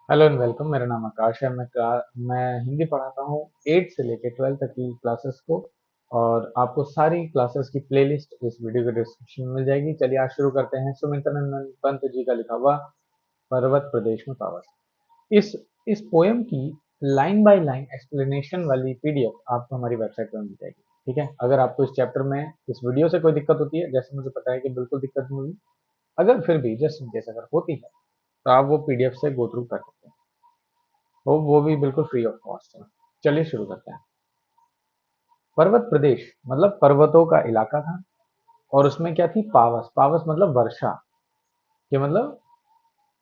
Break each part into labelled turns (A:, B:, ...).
A: Hello and welcome. मेरा नाम आकाश है। मैं हिंदी पढ़ाता हूँ 8 से लेकर 12 तक की क्लासेस को। और आपको सारी क्लासेस की प्लेलिस्ट इस वीडियो के डिस्क्रिप्शन में मिल जाएगी। चलिए आज शुरू करते हैं। सुमित्रानंद पंत जी का लिखा हुआ पर्वत प्रदेश में पावस। इस इस पोयम की लाइन बाय लाइन एक्सप्लेनेशन वाली पीडीएफ आपको हमारी वेबसाइट पर मिल जाएगी। ठीक है, अगर आपको इस चैप्टर में इस वीडियो से कोई दिक्कत होती है, जैसे मुझे पता है कि बिल्कुल दिक्कत नहीं होगी, अगर फिर भी जस्ट इन केस अगर होती है तो आप वो पीडीएफ से गो थ्रू कर सकते हैं। वो भी बिल्कुल फ्री ऑफ कॉस्ट है। चलिए शुरू करते हैं। पर्वत प्रदेश मतलब पर्वतों का इलाका था। और उसमें क्या थी? पावस। पावस मतलब वर्षा। ये मतलब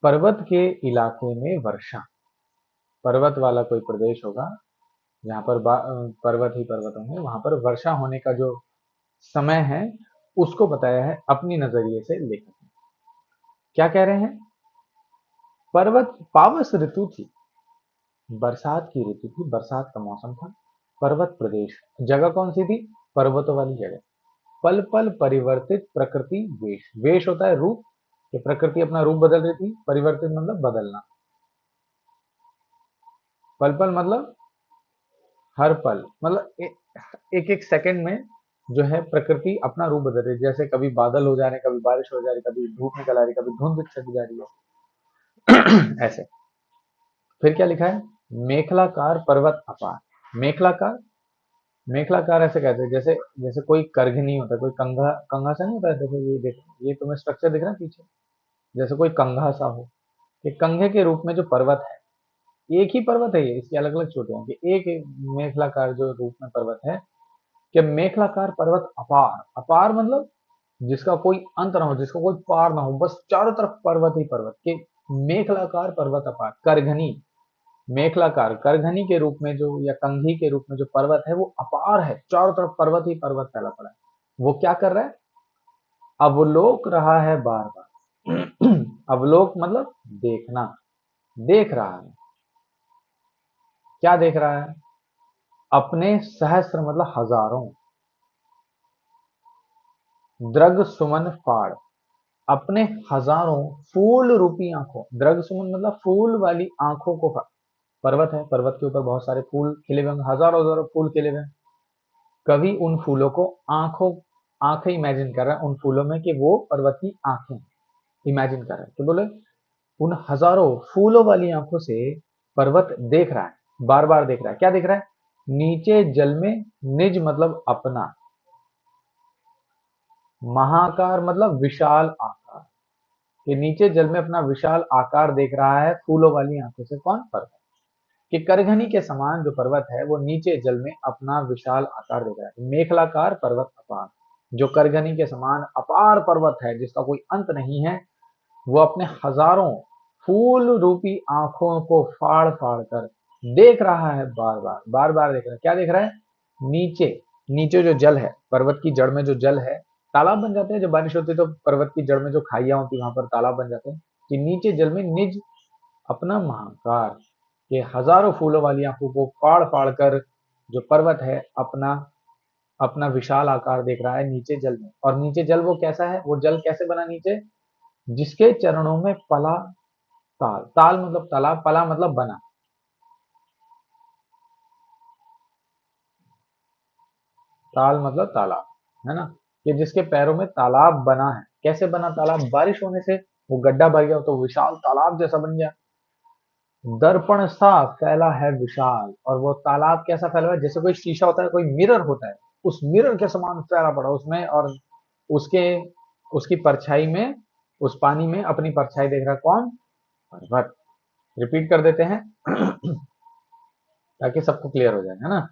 A: पर्वत के इलाके में वर्षा। पर्वत वाला कोई प्रदेश होगा जहाँ पर पर्वत ही पर्वत होंगे, वहां पर वर्षा होने का जो समय है उसको बताया है अपनी नजरिए से लेखक ने। क्या कह रहे हैं? पर्वत पावस ऋतु थी, बरसात की ऋतु थी, बरसात का मौसम था। पर्वत प्रदेश, जगह कौन सी थी? पर्वतों वाली जगह। पल पल परिवर्तित प्रकृति वेश। वेश होता है रूप, कि प्रकृति अपना रूप बदल रही थी। परिवर्तित मतलब बदलना। पल पल मतलब हर पल, मतलब एक एक सेकंड में जो है प्रकृति अपना रूप बदल रही है। जैसे कभी बादल हो जा रहे हैं, कभी बारिश हो जा रही है, कभी धूप निकल आ रही है, कभी धुंध छट जा रही है। ऐसे। फिर क्या लिखा है? मेखलाकार पर्वत अपार। मेखलाकार, मेखलाकार ऐसे कहते हैं जैसे जैसे कोई कर्घ नहीं होता, कोई कंघा, कंघा सा नहीं होता है। देखो ये देखो, ये तुम्हें स्ट्रक्चर दिख रहा है पीछे, जैसे कोई कंघा सा हो। कि कंघे के रूप में जो पर्वत है, एक ही पर्वत है ये, इसकी अलग अलग चोटियां हैं कि एक एक मेखलाकार जो रूप में पर्वत है। कि मेखलाकार पर्वत अपार। अपार मतलब जिसका कोई अंत ना हो, जिसका कोई पार ना हो, बस चारों तरफ पर्वत ही पर्वत के। मेखलाकार पर्वत अपार। करघनी, मेखलाकार करघनी के रूप में जो, या कंघी के रूप में जो पर्वत है वो अपार है, चारों तरफ पर्वत ही पर्वत फैला पड़ा है। वो क्या कर रहा है? अवलोक रहा है बार बार। अवलोक मतलब देखना, देख रहा है। क्या देख रहा है? अपने सहस्त्र मतलब हजारों, द्रग सुमन फाड़। अपने हजारों फूल रूपी आंखों, द्रग सुमन मतलब फूल वाली आंखों को फाड़। पर्वत है, पर्वत के ऊपर बहुत सारे फूल खिले हुए हैं, हजारों हजारों फूल खिले हुए हैं। कवि उन फूलों को आंखों, आंखें इमेजिन कर रहा है उन फूलों में, कि वो पर्वत की आंखें इमेजिन कर रहा है। तो बोले उन हजारों फूलों वाली आंखों से पर्वत देख रहा है, बार बार देख रहा है। क्या देख रहा है? नीचे जल में निज मतलब अपना, महाकार मतलब विशाल आकार। कि नीचे जल में अपना विशाल आकार देख रहा है फूलों वाली आंखों से। कौन? पर्वत। कि करघनी के समान जो पर्वत है वो नीचे जल में अपना विशाल आकार देख रहा है। मेखलाकार पर्वत अपार, जो करघनी के समान अपार पर्वत है जिसका कोई अंत नहीं है, वो अपने हजारों फूल रूपी आंखों को फाड़ फाड़ कर देख रहा है, बार बार बार बार देख रहा है। क्या देख रहा है? नीचे, नीचे जो जल है, पर्वत की जड़ में जो जल है, तालाब बन जाते हैं जब बारिश होती है, तो पर्वत की जड़ में जो खाइयां होती है वहां पर तालाब बन जाते हैं। कि नीचे जल में निज अपना महाकार, के हजारों फूलों वाली आंखों को फाड़ फाड़ कर जो पर्वत है अपना, अपना विशाल आकार देख रहा है नीचे जल में। और नीचे जल वो कैसा है? वो जल कैसे बना नीचे? जिसके चरणों में पला ताल। ताल मतलब तालाब, पला मतलब बना। ताल मतलब तालाब, है ना? कि जिसके पैरों में तालाब बना है। कैसे बना तालाब? बारिश होने से वो गड्ढा भर गया तो विशाल तालाब जैसा बन गया। दर्पण सा फैला है विशाल। और वो तालाब कैसा फैला है? जैसे कोई शीशा होता है, कोई मिरर होता है, उस मिरर के समान फैला पड़ा उसमें। और उसके, उसकी परछाई में, उस पानी में अपनी परछाई देख रहा है। कौन? पर्वत। रिपीट कर देते हैं ताकि सबको क्लियर हो जाए, है ना?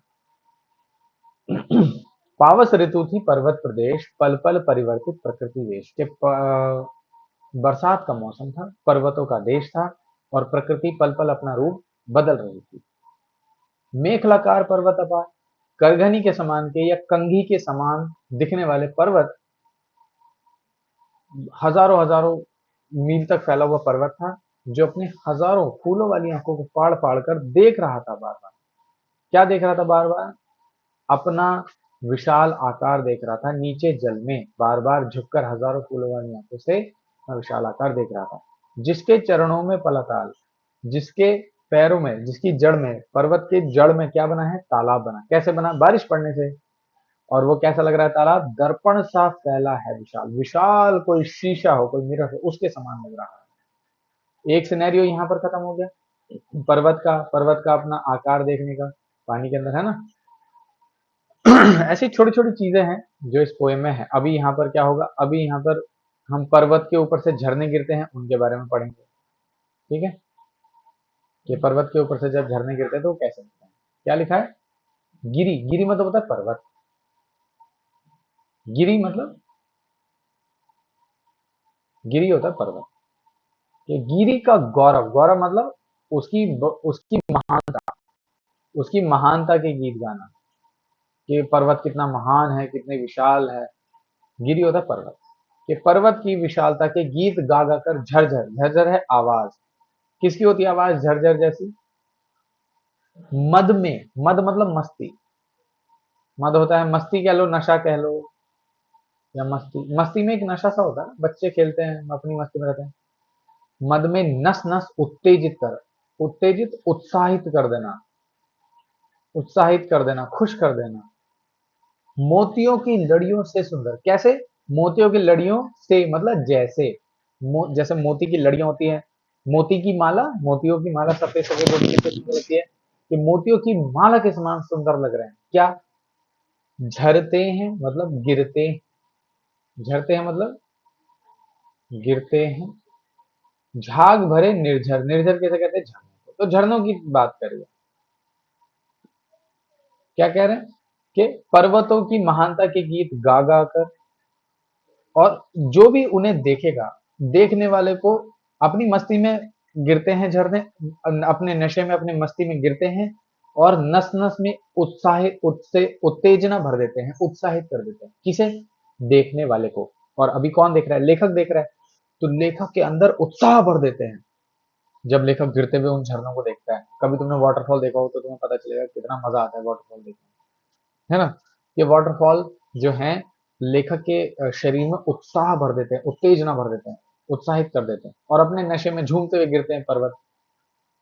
A: पावस ऋतु थी पर्वत प्रदेश, पल पल परिवर्तित प्रकृति वेश। के बरसात का मौसम था, पर्वतों का देश था, और प्रकृति पल पल अपना रूप बदल रही थी। मेखलाकार पर्वत अपार, करघनी के समान के या कंघी के समान दिखने वाले पर्वत, हजारों हजारों मील तक फैला हुआ पर्वत था, जो अपने हजारों फूलों वाली आंखों को फाड़ फाड़ कर देख रहा था बार बार। क्या देख रहा था बार बार? अपना विशाल आकार देख रहा था नीचे जल में, बार बार झुककर हजारों फूलों वाली आंखों से अपना विशाल आकार देख रहा था। जिसके चरणों में पला ताल, जिसके पैरों में, जिसकी जड़ में, पर्वत के जड़ में क्या बना है? तालाब बना। कैसे बना? बारिश पड़ने से। और वो कैसा लग रहा है तालाब? दर्पण सा फैला है, विशाल विशाल, कोई शीशा हो, कोई मिरर हो, उसके समान लग रहा है। एक सिनेरियो यहाँ पर खत्म हो गया, पर्वत का अपना आकार देखने का, पानी के अंदर है ना। ऐसी छोटी छोटी चीजें हैं जो इस पोएम में है। अभी यहाँ पर क्या होगा? अभी यहाँ पर हम पर्वत के ऊपर से झरने गिरते हैं, उनके बारे में पढ़ेंगे। ठीक है, कि पर्वत के ऊपर से जब झरने गिरते हैं तो वो कैसे दिखते हैं। क्या लिखा है? गिरी, गिरी मतलब होता है पर्वत। गिरी मतलब, गिरी होता है पर्वत। कि गिरी का गौरव, गौरव मतलब उसकी महानता, उसकी महानता के गीत गाना, कि पर्वत कितना महान है, कितने विशाल है। गिरी होता है पर्वत। कि पर्वत की विशालता के गीत गा गा कर झरझर, झरझर है आवाज, किसकी होती है आवाज? झरझर जैसी। मद में, मद मतलब मस्ती, मद होता है मस्ती कह लो, नशा कह लो, या मस्ती, मस्ती में एक नशा सा होता है ना, बच्चे खेलते हैं, अपनी मस्ती में रहते हैं। मद में नस नस उत्तेजित कर, उत्तेजित उत्साहित कर देना, उत्साहित कर देना, खुश कर देना। मोतियों की लड़ियों से सुंदर, कैसे? मोतियों की लड़ियों से मतलब जैसे, जैसे मोती की लड़ियां होती हैं, मोती की माला, मोतियों की माला सफेद सफेद होती है, कितनी सुंदर होती है, कि मोतियों की माला के समान सुंदर लग रहे हैं। क्या? झरते हैं मतलब गिरते, झरते हैं मतलब गिरते हैं। झाग भरे निर्झर, निर्झर कैसे कहते हैं? झरनों को। तो झरनों की बात करिए। क्या कह रहे हैं? कि पर्वतों की महानता के गीत गा गा कर, और जो भी उन्हें देखेगा, देखने वाले को अपनी मस्ती में गिरते हैं झरने, अपने नशे में, अपने मस्ती में गिरते हैं, और नस नस में उत्साहित, उत्तेजना भर देते हैं, उत्साहित कर देते हैं। किसे? देखने वाले को। और अभी कौन देख रहा है? लेखक देख रहा है। तो लेखक के अंदर उत्साह भर देते हैं जब लेखक गिरते हुए उन झरनों को देखता है। कभी तुमने वाटरफॉल देखा हो तो तुम्हें पता चलेगा कितना मजा आता है वाटरफॉल देखने में, है ना। ये वाटरफॉल जो है, लेखक के शरीर में उत्साह भर देते हैं, उत्तेजना भर देते हैं, उत्साहित कर देते हैं, और अपने नशे में झूमते हुए गिरते हैं पर्वत,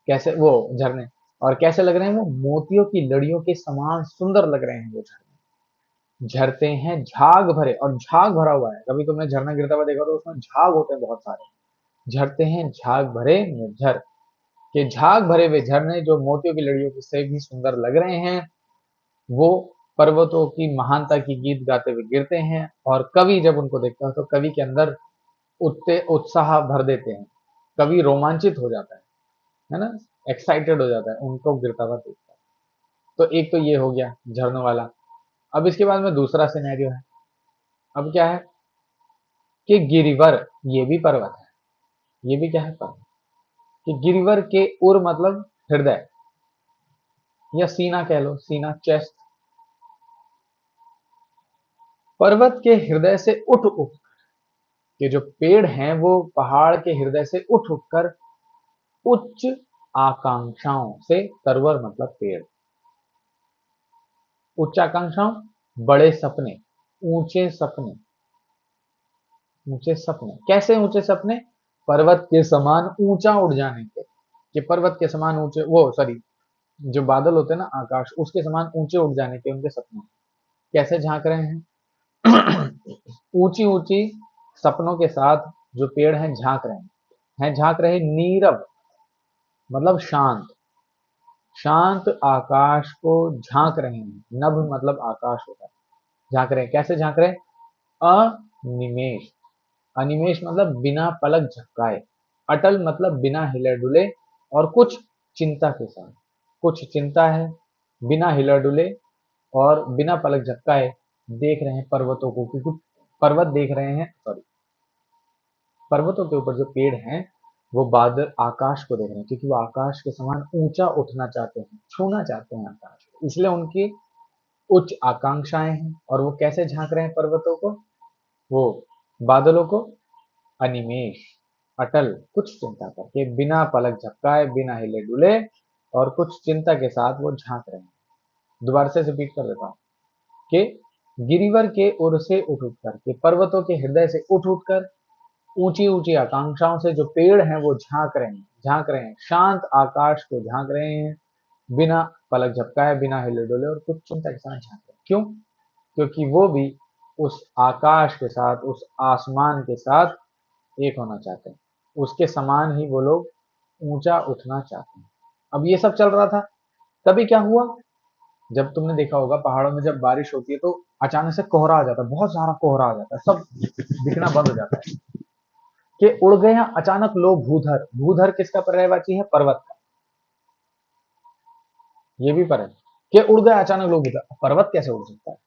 A: कैसे वो झरने। और कैसे लग रहे हैं वो? मोतियों की लड़ियों के समान सुंदर लग रहे हैं वो झरने। झरते हैं झाग भरे, और झाग भरा हुआ है। कभी तुमने झरना गिरता हुआ देखा तो उसमें झाग होते हैं बहुत सारे। झरते हैं झाग भरे निर्झर, के झाग भरे हुए झरने जो मोतियों की लड़ियों से भी सुंदर लग रहे हैं, वो पर्वतों की महानता की गीत गाते हुए गिरते हैं। और कवि जब उनको देखता है तो कवि के अंदर उत्साह भर देते हैं, कवि रोमांचित हो जाता है ना, एक्साइटेड हो जाता है उनको गिरता हुआ देखता है। तो एक तो ये हो गया झरनों वाला। अब इसके बाद में दूसरा सिनेरियो है। अब क्या है? कि गिरिवर, ये भी पर्वत है, ये भी क्या है? पर्वत। कि गिरिवर के उर मतलब हृदय, या सीना कह लो, सीना, चेस्ट। पर्वत के हृदय से उठ उठ के, जो पेड़ हैं वो पहाड़ के हृदय से उठ उठकर उच्च आकांक्षाओं से, तरवर मतलब पेड़, उच्च आकांक्षाओं, बड़े सपने, ऊंचे सपने, ऊंचे सपने। कैसे ऊंचे सपने? पर्वत के समान ऊंचा उड़ जाने के, कि पर्वत के समान ऊंचे, वो सॉरी, जो बादल होते हैं ना आकाश, उसके समान ऊंचे उड़ जाने के उनके सपने। कैसे झांक रहे हैं? ऊंची ऊंची सपनों के साथ जो पेड़ हैं झांक रहे हैं, झांक रहे नीरव मतलब शांत, शांत आकाश को झांक रहे हैं। नभ मतलब आकाश होता है। झांक रहे हैं, कैसे झांक रहे हैं? अनिमेष, अनिमेष मतलब बिना पलक झपकाए, अटल मतलब बिना हिले डुले, और कुछ चिंता के साथ, कुछ चिंता है, बिना हिले डुले और बिना पलक झपकाए देख रहे हैं पर्वतों को, क्योंकि पर्वत देख रहे हैं, सॉरी, पर्वतों के ऊपर जो पेड़ हैं वो बादल आकाश को देख रहे हैं, क्योंकि वो आकाश के समान ऊंचा उठना चाहते हैं, छूना चाहते हैं आकाश को, इसलिए उनकी उच्च आकांक्षाएं हैं। और वो कैसे झांक रहे हैं पर्वतों को, वो बादलों को? अनिमेष, अटल, कुछ चिंता करके, बिना पलक झपकाए, बिना हिले डुले, और कुछ चिंता के साथ वो झांक रहे हैं। दोबारा से रिपीट कर देता हूँ कि गिरिवर के उर से उठ उठकर, के पर्वतों के हृदय से उठ उठकर ऊंची ऊंची आकांक्षाओं से जो पेड़ हैं वो झांक रहे हैं, शांत आकाश को झांक रहे हैं, बिना पलक झपकाए, बिना हिले डुले और कुछ चिंता के साथ झांक रहे हैं। क्यों? क्योंकि वो भी उस आकाश के साथ, उस आसमान के साथ एक होना चाहते हैं, उसके समान ही वो लोग ऊंचा उठना चाहते हैं। अब ये सब चल रहा था, तभी क्या हुआ, जब तुमने देखा होगा पहाड़ों में जब बारिश होती है तो अचानक से कोहरा आ जाता है, बहुत सारा कोहरा आ जाता है, सब दिखना बंद हो जाता है कि उड़ गए हैं अचानक लो भूधर। भूधर किसका पर्यायवाची है? पर्वत का। ये भी पर है कि उड़ गए अचानक लो भूधर, पर्वत कैसे उड़ सकता है?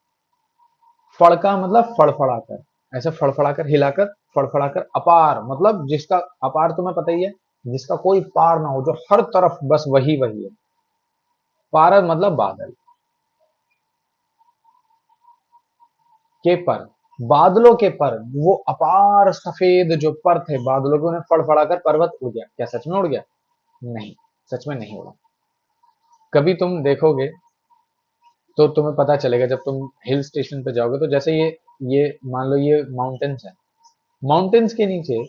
A: फड़का मतलब फड़फड़ाकर, ऐसे फड़फड़ाकर हिलाकर, फड़फड़ाकर। अपार मतलब जिसका, अपार तुम्हें पता ही है, जिसका कोई पार ना हो, जो हर तरफ बस वही वही है। पारद मतलब बादल के पर, बादलों के पर, वो अपार सफेद जो पर थे बादलों के, उन्हें फड़फड़ाकर पर्वत उड़ गया। क्या सच में उड़ गया? नहीं, सच में नहीं उड़ा। कभी तुम देखोगे तो तुम्हें पता चलेगा, जब तुम हिल स्टेशन पे जाओगे तो जैसे ये मान लो ये माउंटेन्स है, माउंटेन्स के नीचे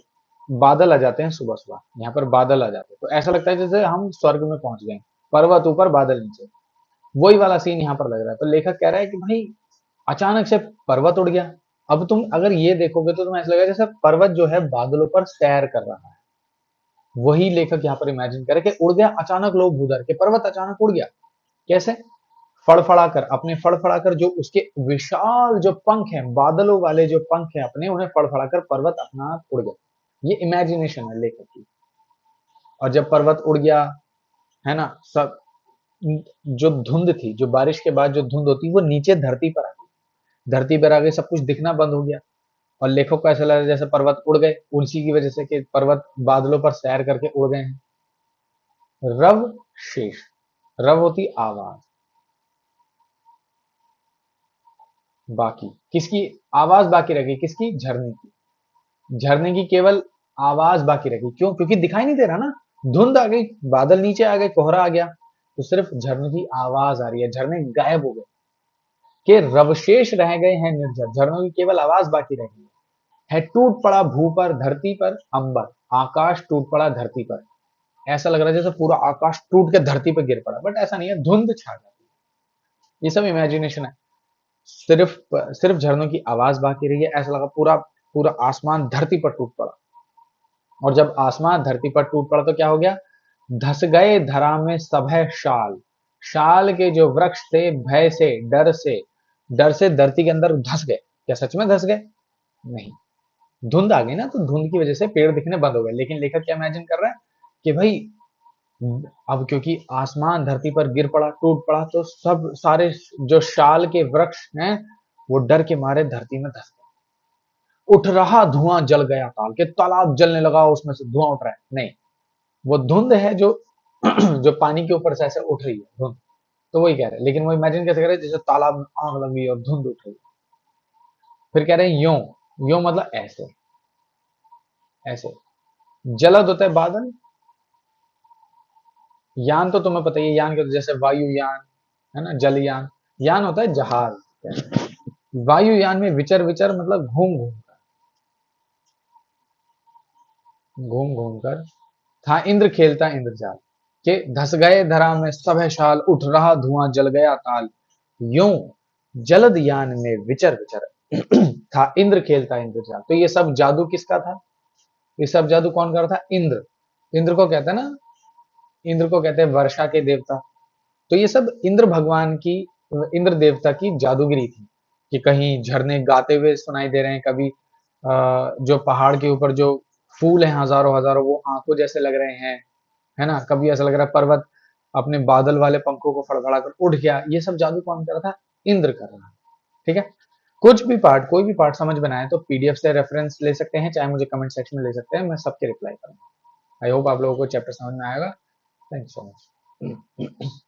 A: बादल आ जाते हैं सुबह सुबह, यहाँ पर बादल आ जाते हैं तो ऐसा लगता है जैसे हम स्वर्ग में पहुंच गए, पर्वत ऊपर बादल नीचे। वही वाला सीन यहाँ पर लग रहा है। तो लेखक कह रहा है कि भाई अचानक से पर्वत उड़ गया। अब तुम अगर ये देखोगे तो तुम्हें ऐसा लगेगा जैसे पर्वत जो है बादलों पर सैर कर रहा है। वही लेखक यहाँ पर इमेजिन करे कि उड़ गया अचानक लोग भूधर के, पर्वत अचानक उड़ गया। कैसे? फड़फड़ाकर, अपने फड़फड़ाकर, जो उसके विशाल जो पंख हैं, बादलों वाले जो पंख हैं अपने, उन्हें फड़फड़ाकर पर्वत अपना आप उड़ गया। ये इमेजिनेशन है लेखक की। और जब पर्वत उड़ गया, है ना, सब जो धुंध थी, जो बारिश के बाद जो धुंध होती है वो नीचे धरती पर आ गई। धरती पर आ गई, सब कुछ दिखना बंद हो गया। और लेखक को ऐसा लगा जैसे पर्वत उड़ गए, उसी की वजह से कि पर्वत बादलों पर सैर करके उड़ गए हैं। रव शेष, रव होती आवाज, बाकी किसकी आवाज बाकी रह गई? किसकी? झरने की। झरने की केवल आवाज बाकी रह गई। क्यों? क्योंकि दिखाई नहीं दे रहा ना, धुंध आ गई, बादल नीचे आ गए, कोहरा आ गया, तो सिर्फ झरने की आवाज आ रही है, झरने गायब हो गए के रवशेष रह गए हैं निर्जर, झरनों की केवल आवाज बाकी रह गई है। टूट पड़ा भू पर, धरती पर अंबर, आकाश टूट पड़ा धरती पर। ऐसा लग रहा है जैसे पूरा आकाश टूट के धरती पर गिर पड़ा, बट ऐसा नहीं है, धुंध छा जाती है। ये सब इमेजिनेशन है। सिर्फ सिर्फ झरनों की आवाज बाकी रही है, ऐसा लगा पूरा पूरा आसमान धरती पर टूट पड़ा। और जब आसमान धरती पर टूट पड़ा तो क्या हो गया? धस गए धरा में सभय शाल, शाल के जो वृक्ष थे भय से, डर से धरती के अंदर धस गए। क्या सच में धस गए? नहीं, धुंध आ गई ना, तो धुंध की वजह से पेड़ दिखने बंद हो गए। लेकिन लेखक क्या इमेजिन कर रहा है कि भाई अब क्योंकि आसमान धरती पर गिर पड़ा, टूट पड़ा, तो सब सारे जो शाल के वृक्ष हैं वो डर के मारे धरती में धस गए। उठ रहा धुआं जल गया ताल, के तालाब जलने लगा, उसमें से धुआं उठ रहा है। नहीं, वो धुंध है जो जो पानी के ऊपर से ऐसे उठ रही है धुंध। तो वही कह रहे हैं, लेकिन वो इमेजिन कैसे कर रहे हैं जैसे तालाब में आग लग गई और धुंध उठ रही है। फिर कह रहे हैं यो, यो मतलब ऐसे, ऐसे। जलद होता है बादल, यान तो तुम्हें पता ही है, यान के जैसे वायुयान, है ना, जलयान। यान होता है जहाज। वायुयान में विचर, विचर मतलब घूम घूम कर, घूम घूम कर। था इंद्र खेलता इंद्रजाल, के धस गए धरा में सब है शाल, उठ रहा धुआं जल गया ताल, यूं जलद यान में विचर विचर। था इंद्र खेलता इंद्रजाल। तो ये सब जादू किसका था? ये सब जादू कौन कर रहा था? इंद्र। इंद्र को कहते हैं ना, इंद्र को कहते हैं वर्षा के देवता। तो ये सब इंद्र भगवान की, इंद्र देवता की जादूगिरी थी कि कहीं झरने गाते हुए सुनाई दे रहे हैं, कभी जो पहाड़ के ऊपर जो फूल हैं हजारों हजारों वो आंखों जैसे लग रहे हैं, है ना, कभी ऐसा लग रहा है पर्वत अपने बादल वाले पंखों को फड़फड़ा कर उठ गया। ये सब जादू कौन कर रहा था? इंद्र कर रहा है। ठीक है। कुछ भी पार्ट, कोई भी पार्ट समझ में ना आए तो पीडीएफ से रेफरेंस ले सकते हैं, चाहे मुझे कमेंट सेक्शन में ले सकते हैं, मैं सबके रिप्लाई करूंगा। आई होप आप लोगों को चैप्टर समझ में आएगा। Thank you so much.